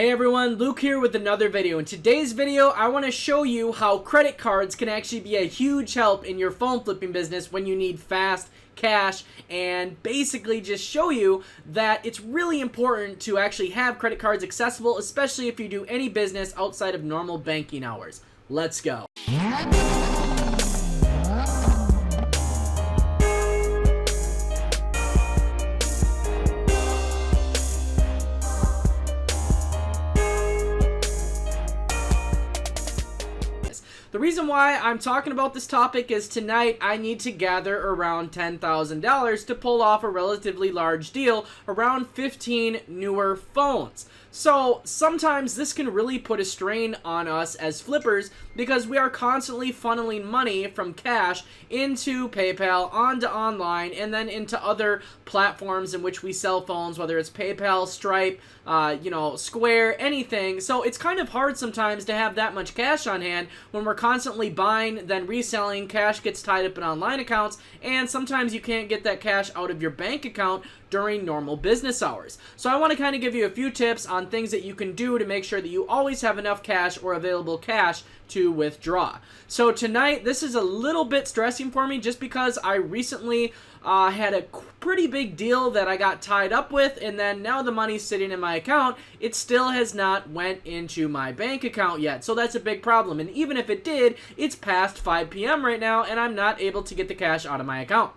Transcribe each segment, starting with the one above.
Hey everyone, Luke here with another video. In today's video, I want to show you how credit cards can actually be a huge help in your phone flipping business when you need fast cash, and basically just show you that it's really important to actually have credit cards accessible, especially if you do any business outside of normal banking hours. Let's go. The reason why I'm talking about this topic is tonight I need to gather around $10,000 to pull off a relatively large deal around 15 newer phones. So sometimes this can really put a strain on us as flippers because we are constantly funneling money from cash into PayPal, onto online, and then into other platforms in which we sell phones, whether it's PayPal, Stripe, Square, anything. So it's kind of hard sometimes to have that much cash on hand when we're constantly buying, then reselling. Cash gets tied up in online accounts, and sometimes you can't get that cash out of your bank account during normal business hours. So I want to kind of give you a few tips on things that you can do to make sure that you always have enough cash or available cash to withdraw. So tonight, this is a little bit stressing for me just because I recently had a pretty big deal that I got tied up with, and then now the money's sitting in my account. It still has not went into my bank account yet, so that's a big problem. And even if it did, it's past 5 p.m. right now, and I'm not able to get the cash out of my account.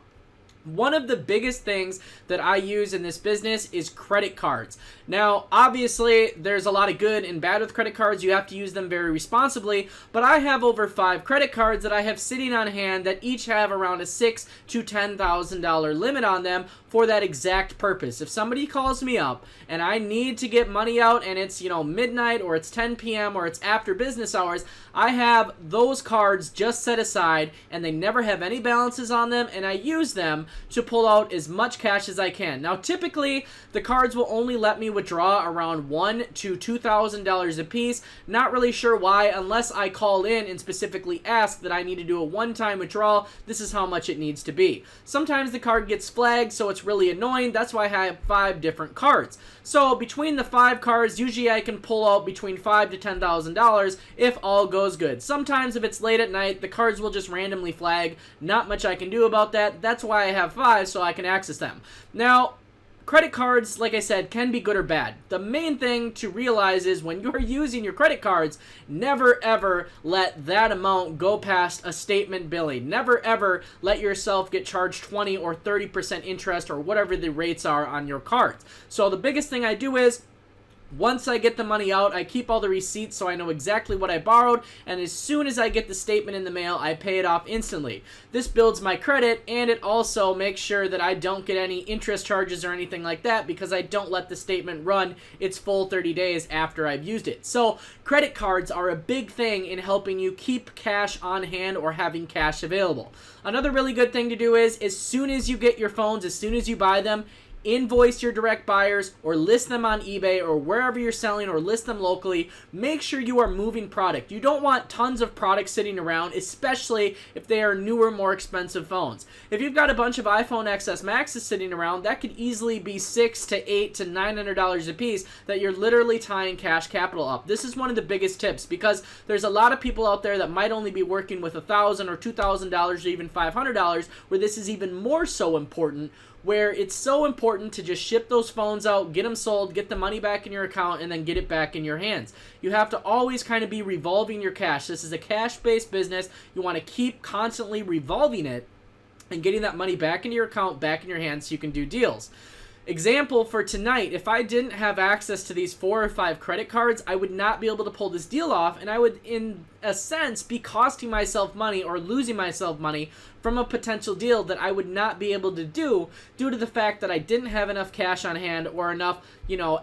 One of the biggest things that I use in this business is credit cards. Now, obviously, there's a lot of good and bad with credit cards. You have to use them very responsibly, but I have over 5 credit cards that I have sitting on hand that each have around a $6,000 to $10,000 limit on them for that exact purpose. If somebody calls me up and I need to get money out and it's, midnight or it's 10 p.m. or it's after business hours, I have those cards just set aside and they never have any balances on them, and I use them to pull out as much cash as I can. Now, typically, the cards will only let me withdraw around $1,000 to $2,000 a piece. Not really sure why, unless I call in and specifically ask that I need to do a one-time withdrawal. This is how much it needs to be. Sometimes the card gets flagged, so it's really annoying. That's why I have 5 different cards. So between the 5 cards, usually I can pull out between $5,000 to $10,000 if all goes good. Sometimes if it's late at night, the cards will just randomly flag. Not much I can do about that. That's why I have 5, so I can access them. Now, credit cards, like I said, can be good or bad. The main thing to realize is when you're using your credit cards, never ever let that amount go past a statement billing. Never ever let yourself get charged 20 or 30% interest or whatever the rates are on your cards. So the biggest thing I do is, once I get the money out, I keep all the receipts so I know exactly what I borrowed, and as soon as I get the statement in the mail, I pay it off instantly. This builds my credit, and it also makes sure that I don't get any interest charges or anything like that because I don't let the statement run its full 30 days after I've used it. So credit cards are a big thing in helping you keep cash on hand or having cash available. Another really good thing to do is, as soon as you get your phones, as soon as you buy them, invoice your direct buyers or list them on eBay or wherever you're selling, or list them locally. Make sure you are moving product. You don't want tons of product sitting around, especially if they are newer, more expensive phones. If you've got a bunch of iPhone XS Maxes sitting around, that could easily be $600 to $800 to $900 a piece that you're literally tying cash capital up. This is one of the biggest tips because there's a lot of people out there that might only be working with $1,000 or $2,000 or even $500, where this is even more so important, where it's so important to just ship those phones out, get them sold, get the money back in your account, and then get it back in your hands. You have to always kind of be revolving your cash. This is a cash-based business. You want to keep constantly revolving it and getting that money back into your account, back in your hands, so you can do deals. Example for tonight, if I didn't have access to these 4 or 5 credit cards, I would not be able to pull this deal off, and I would, in a sense, be costing myself money or losing myself money from a potential deal that I would not be able to do due to the fact that I didn't have enough cash on hand or enough,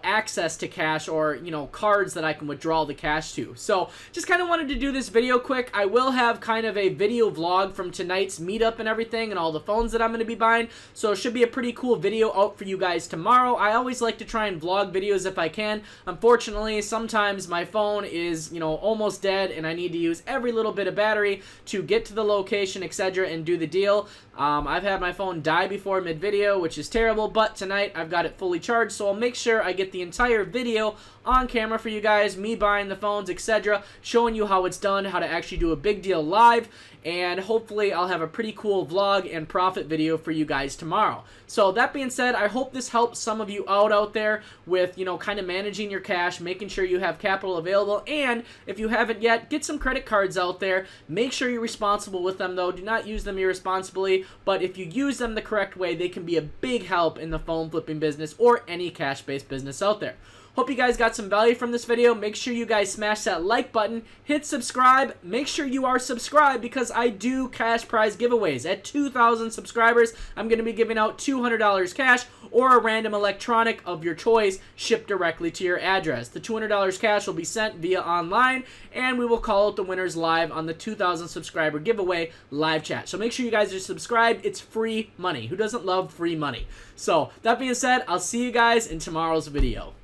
access to cash or, cards that I can withdraw the cash to. So just kind of wanted to do this video quick. I will have kind of a video vlog from tonight's meetup and everything and all the phones that I'm going to be buying. So it should be a pretty cool video out for you guys tomorrow. I always like to try and vlog videos if I can. Unfortunately, sometimes my phone is, almost dead and I need to use every little bit of battery to get to the location, etc., and do the deal. I've had my phone die before mid-video, which is terrible, but tonight I've got it fully charged, so I'll make sure I get the entire video on camera for you guys, me buying the phones, etc., showing you how it's done, how to actually do a big deal live, and hopefully I'll have a pretty cool vlog and profit video for you guys tomorrow. So that being said, I hope this helps some of you out there with, kind of managing your cash, making sure you have capital available, and if you haven't yet, get some credit cards out there. Make sure you're responsible with them though. Do not use them irresponsibly, but if you use them the correct way, they can be a big help in the phone flipping business or any cash-based business out there. Hope you guys got some value from this video. Make sure you guys smash that like button, hit subscribe. Make sure you are subscribed because I do cash prize giveaways. At 2,000 subscribers, I'm going to be giving out $200 cash or a random electronic of your choice shipped directly to your address. The $200 cash will be sent via online, and we will call out the winners live on the 2,000 subscriber giveaway live chat. So make sure you guys are subscribed. It's free money. Who doesn't love free money? So that being said, I'll see you guys in tomorrow's video.